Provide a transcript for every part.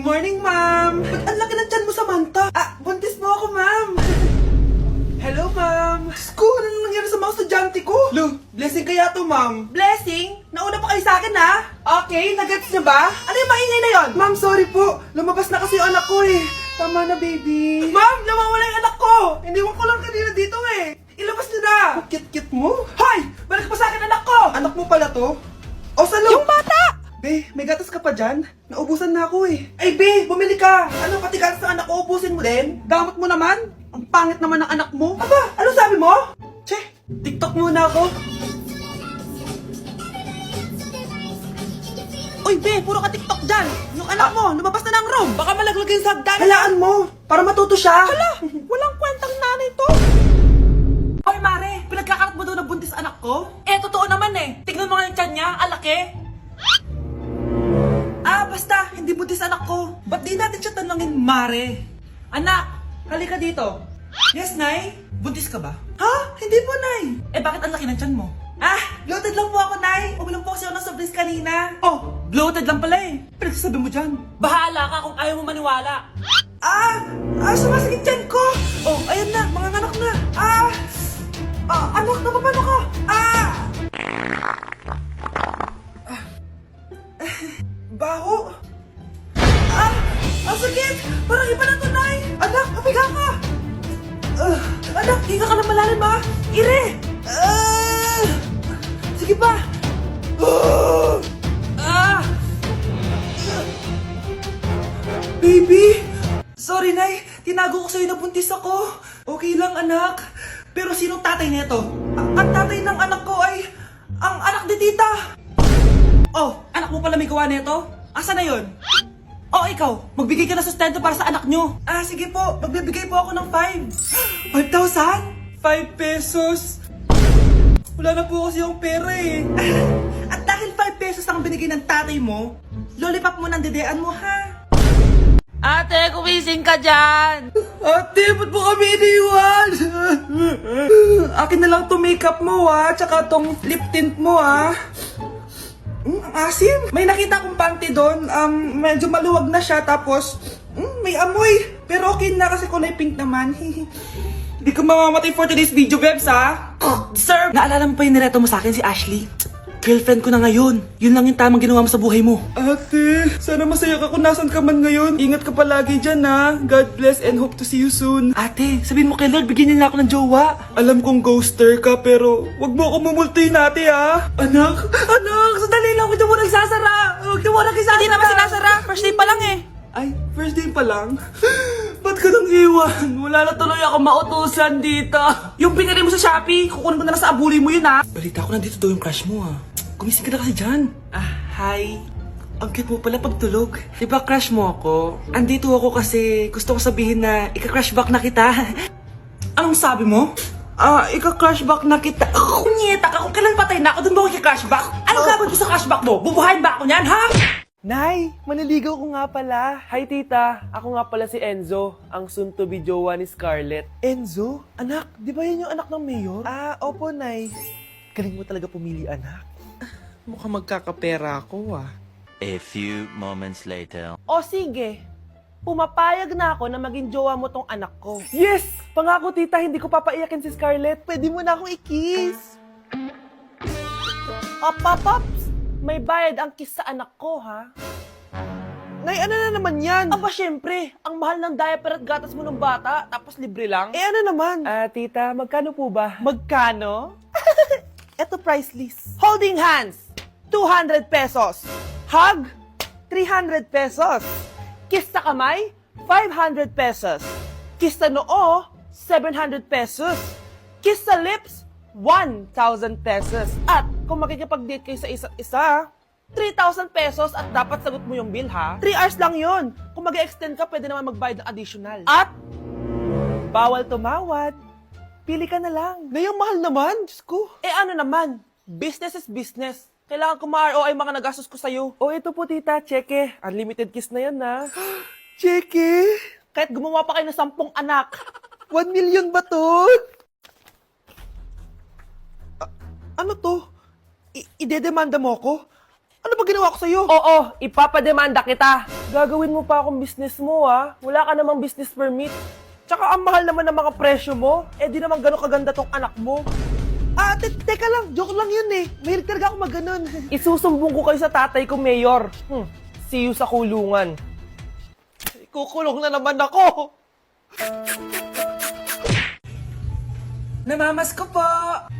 morning, ma'am! Ba't ang laki ng tiyan mo, Samantha? Buntis mo ako, ma'am! Hello, ma'am! Sko, ano nangyari sa mga estudyante ko? Lo, blessing kaya to, ma'am. Blessing? Nauna pa kayo sa akin, ha? Okay, nagets niyo ba? Ano yung maingay na yon? Ma'am, sorry po. Lumabas na kasi yung anak ko, eh. Tama na, baby. Ma'am, nawawala yung anak ko! Iniwan ko lang kanina dito, eh. Ilabas niyo na! Ang cute-cute mo. Hoy! Balik pa sa akin, anak ko! Anak mo pala to? O, salo! Yung bata! Be, may gatas ka pa dyan? Naubusan na ako eh. Ay, Be, bumili ka! Ano, pati gatas ng anak ko, ubusin mo din? Damot mo naman? Ang pangit naman ng anak mo. Aba, ano sabi mo? Che, TikTok muna ako. Uy, Be, puro ka TikTok dyan. Yung anak mo, lumabas na ng room. Baka malaglag yung sagdan. Halaan mo, para matuto siya. Hala, walang kwentang nanay to. Hoy, Mare, pinagkakarat mo daw na buntis anak ko? Eh, totoo naman eh. Tignan mo nga yung tiyan niya, alaki. Basta, hindi buntis anak ko. Ba't di natin siya tanongin, Mare? Anak, halika dito. Yes, Nay? Buntis ka ba? Ha? Hindi po, Nay. Eh, bakit ang laki ng tiyan mo? Bloated lang po ako, Nay. Uminom po kasi ako ng soft drinks kanina. Oh, bloated lang pala eh. Pinagsasabi mo dyan. Bahala ka kung ayaw mo maniwala. Sumasakit tiyan ko. Oh, ayan na, mga anak na. Anak, napapano ka? Baho! Ang sakit! Parang iba na to, Nay! Anak, papiga ka! Anak, higa ka na malalim, ha? Ire! Sige pa! Baby! Sorry, Nay. Tinago ko sa'yo na buntis ako. Okay lang, anak. Pero sinong tatay nito? Ang tatay ng anak ko ay ang anak ni tita. Oh, anak mo pala may gawa nito? Asa na yun? Oh, ikaw, magbigay ka na sustento para sa anak nyo. Sige po, magbibigay po ako ng 5. 5,000? 5 pesos? Wala na po kasi yung pera eh. At dahil 5 pesos ang binigay ng tatay mo, lollipop mo ng dedean mo, ha? Ate, kumising ka dyan! Ate, ba't mo kami iniwan? Akin na lang to makeup mo, ha? Tsaka tong lip tint mo, ha? Ang asim. May nakita akong panty doon. Medyo maluwag na siya. Tapos, may amoy. Pero okay na kasi kulay pink naman. Hindi ka mamamatay for today's video, Bebs, ha? Sir! Naalala mo pa yung nireto mo sa akin si Ashley? Girlfriend ko na ngayon. Yun lang yung tamang ginawa mo sa buhay mo. Ate, sana masaya ka kung nasan ka man ngayon. Ingat ka palagi dyan, ha? God bless and hope to see you soon. Ate, sabihin mo kay Lord, bigyan niya na ako ng jowa. Alam kong ghoster ka, pero wag mo ako mumultuin, ate, ha? Anak, sandali lang. Huwag mo nagsasara. Huwag mo nagsasara. Hindi naman sinasara. First day pa lang eh. Ay, first day pa lang? Ba't ka nang iwan? Wala na tuloy ako mautusan dito. Yung pinili mo sa Shopee, kukunin ko na lang sa abuli mo yun, ha? Balita ko nandito daw yung crush mo, ha? Gumising ka na kasi dyan. Hi. Ang cute mo pala pagtulog. Diba crush mo ako? Andito ako kasi gusto ko sabihin na ika-crush back na kita. Anong sabi mo? Ika-crush back na kita. Kunyeta ka, kung kailan patay na ako, dun ba ako ika-crush back? Anong gagawin ko sa crush back mo? Bubuhayin ba ako niyan, ha? Nay, maniligaw ko nga pala. Hi tita, ako nga pala si Enzo, ang soon-to-be jowa ni Scarlett. Enzo? Anak, di ba yun yung anak ng mayor? Opo, Nay. Galing mo talaga pumili, anak. Mukhang magkakapera ako, A few moments later. O sige, pumapayag na ako na maging jowa mo tong anak ko. Yes! Pangako tita, hindi ko papaiyakin si Scarlett. Pwede mo na akong i-kiss. Paps, may bayad ang kiss sa anak ko, ha? Nay, ano na naman yan? Aba, syempre, ang mahal ng diaper at gatas mo ng bata, tapos libre lang. Ano naman? Tita, magkano po ba? Magkano? Eto price list. Holding hands, 200 pesos. Hug, 300 pesos. Kiss sa kamay, 500 pesos. Kiss sa noo, 700 pesos. Kiss sa lips, 1,000 pesos. At kung makikipag-date kayo sa isa't isa, 3,000 pesos at dapat sagot mo yung bill, ha? 3 hours lang yon. Kung mag-extend ka, pwede naman magbayad ng additional. At bawal tumawad. Pili ka na lang. Ngayong mahal naman, Diyos ko. Ano naman? Business is business. Kailangan ko ma-ROI mga nagastos ko sa'yo. Ito po tita, cheque. Unlimited kiss na yan, na. Cheque? Kahit gumawa pa kayo ng 10 anak. 1 million ba to? Ano to? Idedemanda mo ko? Ano ba ginawa ko sa'yo? Oo, ipapademanda kita. Gagawin mo pa akong business mo, ha? Wala ka namang business permit. Tsaka ang mahal naman ng mga presyo mo. Eh di naman gano'ng kaganda tong anak mo. Teka lang. Joke lang yun eh. Mahilig talaga ako mag-ganon. Isusumbong ko kayo sa tatay ko, Mayor. See you sa kulungan. Kukulong na naman ako. Namamas ko po!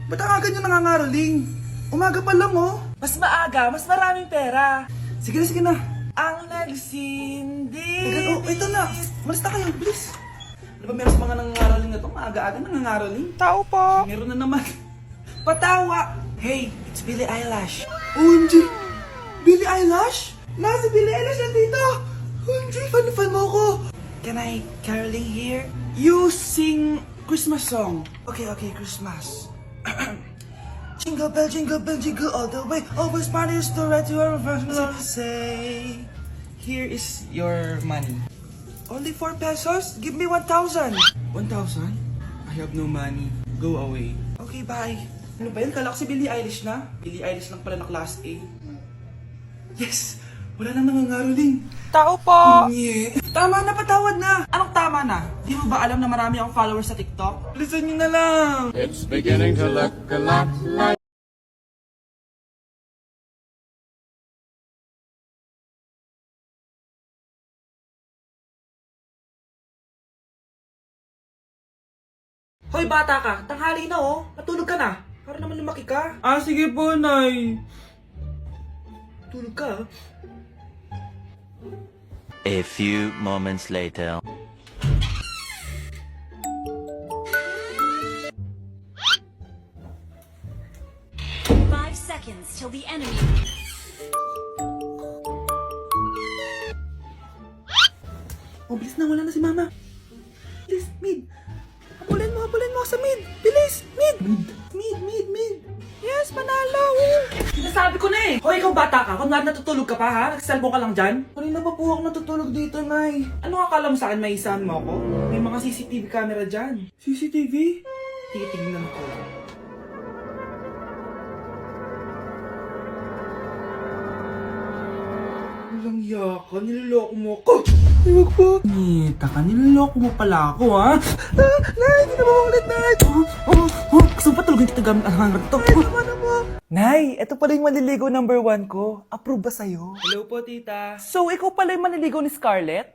Ba't ang aga nyo nangangaroling? Umaga pa lang oh. Mas maaga, mas maraming pera. Sige na, sige na. Ang nagsindi. Ito na. Malis na kayo, please. Ano ba meron sa mga nangangaroling na to? Maaga-aga nangangaroling. Tao po. Meron na naman. Patawa! Hey, it's Billie Eilish. OMG! Billie Eilish? Nasa Billie Eilish na dito! OMG, fan mo ko! Can I caroling here? You sing Christmas song. Okay, Christmas. Jingle bell, jingle all the way. Always parties to right to our first love. Say, here is your money. Only 4 pesos? Give me 1,000. 1,000? I have no money. Go away. Okay, bye. Ano ba yan? Kala ko si Billie Eilish na. Billie Eilish lang pala na class A. Yes! Wala nang nangangaroling. Tao po. Yeah. Tama na, patawad na. Anong tama na? Di mo ba alam na marami akong followers sa TikTok? Listen nyo na lang. It's beginning to look a lot like Hoy, bata ka. Tanghali na oh. Matulog ka na. Para naman lumaki ka. Sige po, Nay. Tulog ka. A few moments later. Five seconds till the enemy. Oh, bilis na. Wala na si Mama. Bilis, mid. Habulin mo ako sa mid. Bilis, mid. Mid. Yes, manalo. Sinasabi ko na eh. Hoy, ikaw bata ka. Kung natutulog ka pa ha? Nagsisalbo ka lang dyan? Kanina pa po ako natutulog dito, Nay. Ano akala mo sa akin, may isahan mo ako? May mga CCTV camera dyan. CCTV? Titignan ko. Walang yaka. Niloloko mo ako. Huwag po. Nita ka. Niloloko mo pala ako, ha? Nay, hindi na maulit, Nay. Gusto mo pa tulogin kita gamit ang hangar to? Nay, tama na mo. Nay, ito pala yung maliligaw number 1 ko. Approve ba sa'yo? Hello po, tita. So, ikaw pala yung maliligaw ni Scarlett?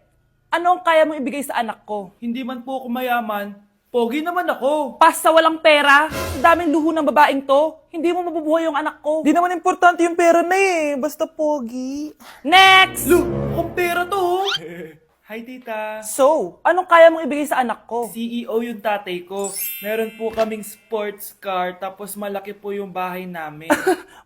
Ano ang kaya mong ibigay sa anak ko? Hindi man po ako mayaman. Pogi naman ako. Pas sa walang pera? Sa daming luho ng babaeng to? Hindi mo mabubuhay yung anak ko. Di naman importante yung pera na eh. Basta pogi. Next! Look, mukhang pera to, oh. Hi, tita. So, anong kaya mong ibigay sa anak ko? CEO yung tatay ko. Meron po kaming sports car, tapos malaki po yung bahay namin.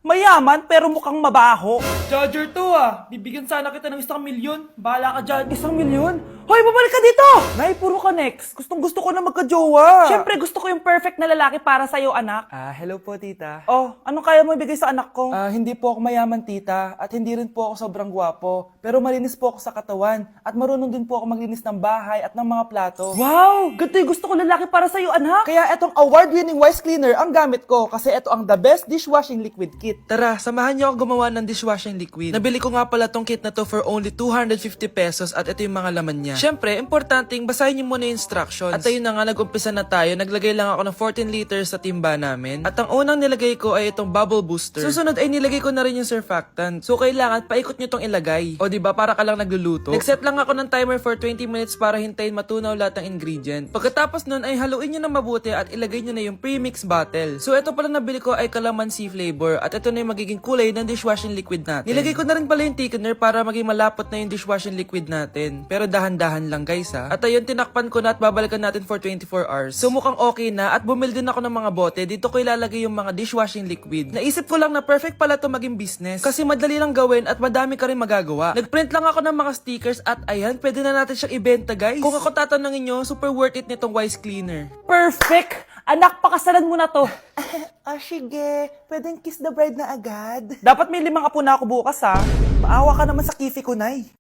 Mayaman pero mukhang mabaho. Charger to ah! Bibigyan sana kita ng 1 milyon. Bahala ka dyan. 1 milyon? Hoy, babalik ka dito! Nay, puro ka next. Gustong-gusto ko na magka-jowa. Siyempre, gusto ko yung perfect na lalaki para sa'yo, anak. Hello po, tita. Oh, anong kaya mo ibigay sa anak ko? Hindi po ako mayaman, tita. At hindi rin po ako sobrang gwapo. Pero malinis po ako sa katawan. At marunong din po ako maglinis ng bahay at ng mga plato. Wow! Ganito yung gusto ko lalaki para sa'yo, anak. Kaya etong award-winning Wise Cleaner ang gamit ko kasi ito ang the best dishwashing liquid kit. Tara, samahan niyo ako gumawa ng dishwashing liquid. Nabili ko nga pala tong kit na to for only 250 pesos at ito yung mga laman niya. Siyempre, importanteng basahin niyo muna yung instructions. At ayun na nga, nag-umpisa na tayo. Naglagay lang ako ng 14 liters sa timba namin. At ang unang nilagay ko ay itong bubble booster. Susunod ay nilagay ko na rin yung surfactant. So kailangan paikot niyo tong ilagay. O diba, para ka lang nagluluto. Nag-set lang ako ng timer for 20 minutes para hintayin matunaw lahat ng ingredient. Pagkatapos nun ay haluin nyo na mabuti at ilagay nyo na yung premix bottle. So ito pala nabili ko ay calamansi flavor at ito na yung magiging kulay ng dishwashing liquid natin. Nilagay ko na rin pala yung thickener para maging malapot na yung dishwashing liquid natin. Pero dahan-dahan lang guys ha. At ayun, tinakpan ko na at babalikan natin for 24 hours. So mukhang okay na at bumili din ako ng mga bote. Dito ko ilalagay yung mga dishwashing liquid. Naisip ko lang na perfect pala to maging business kasi madali lang gawin at madami ka rin magagawa. Nagprint lang ako ng mga stickers at ayan, pwede na natin siyang ibenta guys. Kung ako tatanungin nyo, super worth it nitong Wise Cleaner. Perfect! Anak, pakasalan mo na to. Sige. Pwedeng kiss the bride na agad. Dapat may 5 apo na ako bukas ha. Maawa ka naman sa kifi ko, Nay.